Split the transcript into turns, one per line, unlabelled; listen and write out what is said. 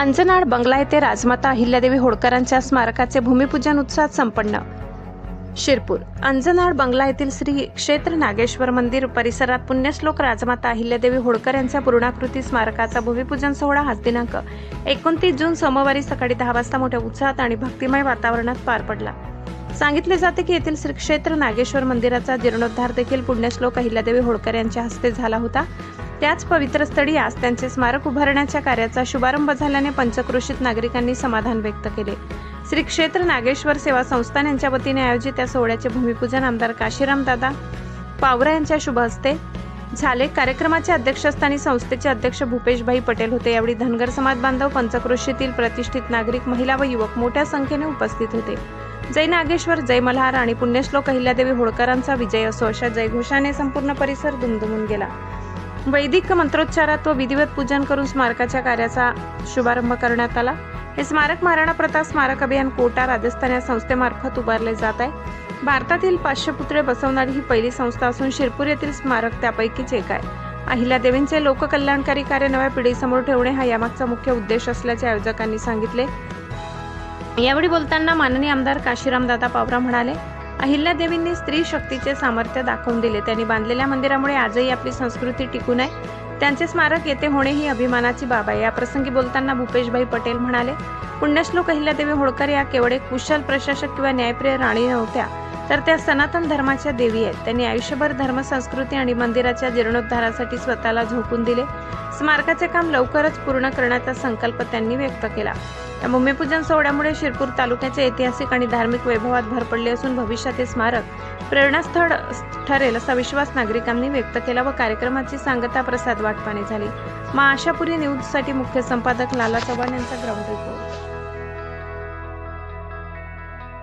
अंजनाड बंगला येथे राजमाता अहिल्यादेवी होळकरांच्या स्मारकाचे भूमिपूजन उत्सवात संपन्न. शिरपूर अंजनाड बंगला येथील श्री क्षेत्र नागेश्वर मंदिर परिसरात पुण्यश्लोक राजमाता अहिल्यादेवी होळकर यांच्या पूर्णाकृती स्मारकाचा भूमिपूजन सोहळा आज दिनांक 29 जून सोमवारी सकाळी 10 वाजता मोठ्या उत्साहात आणि भक्तिमय वातावरणात पार पडला. सांगितले जाते की येथील श्री क्षेत्र नागेश्वर मंदिराचा जीर्णोद्धार देखील पुण्यश्लोक अहिल्यादेवी होळकर यांच्या हस्ते झाला होता. त्याच पवित्र स्थळी आज त्यांचे स्मारक उभारण्याच्या कार्याचा शुभारंभ झाल्याने पंचक्रोशीत नागरिकांनी समाधान व्यक्त केले. श्री क्षेत्र नागेश्वर सेवा संस्थान यांच्या वतीने आयोजित या सोहळ्याचे भूमिपूजन आमदार काशीराम दादा पावरा यांच्या शुभ हस्ते झाले. कार्यक्रमाचे अध्यक्षस्थानी संस्थेचे अध्यक्ष भूपेशभाई पटेल होते. यावेळी धनगर समाज बांधव, पंचक्रोशीतील प्रतिष्ठित नागरिक, महिला व युवक मोठ्या संख्येने उपस्थित होते. जय नागेश्वर, जय मल्हार आणि पुण्यश्लोक अहिल्यादेवी होळकरांचा विजय असो अशा जयघोषाने संपूर्ण परिसर दुमदुमून गेला. वैदिक मंत्रोच्चारात व विधिवत पूजन करून स्मारकाच्या कार्याचा शुभारंभ करण्यात आला. हे स्मारक महाराणा प्रताप स्मारक अभियान कोटा राजस्थान या संस्थेमार्फत उभारले जात आहे. भारतातील 500 पुतळे बसवणारी ही पहिली संस्था असून शिरपूर येथील स्मारक त्यापैकीच एक आहे. अहिल्यादेवींचे लोककल्याणकारी कार्य नव्या पिढीसमोर ठेवणे हा यामागचा मुख्य उद्देश असल्याचे आयोजकांनी सांगितले. यावेळी बोलताना माननीय आमदार काशीराम दादा पावरा म्हणाले, अहिल्यादेवींनी स्त्री शक्तीचे सामर्थ्य दाखवून दिले. त्यांनी बांधलेल्या मंदिरामुळे आजही आपली संस्कृती टिकून आहे. त्यांचे स्मारक येथे होणे ही अभिमानाची बाब आहे. या प्रसंगी बोलताना भूपेशभाई पटेल म्हणाले, पुण्यश्लोक अहिल्यादेवी होळकर या केवळ एक कुशल प्रशासक किंवा न्यायप्रिय राणी नव्हत्या, तर त्या सनातन धर्माच्या देवी आहेत. त्यांनी आयुष्यभर धर्म, संस्कृती आणि मंदिराच्या जीर्णोद्धारासाठी स्वतःला झोकून दिले. स्मारकाचे काम लवकरच पूर्ण करण्याचा संकल्प त्यांनी व्यक्त केला. या भूमिपूजन सोहळ्यामुळे शिरपूर तालुक्याचे ऐतिहासिक आणि धार्मिक वैभवात भर पडली असून भविष्यात हे स्मारक प्रेरणास्थळ ठरेल असा विश्वास नागरिकांनी व्यक्त केला व कार्यक्रमाची सांगता प्रसाद वाटपाने झाली. आशापुरी न्यूजसाठी मुख्य संपादक लाला चव्हाण यांचा ग्राउंड रिपोर्ट.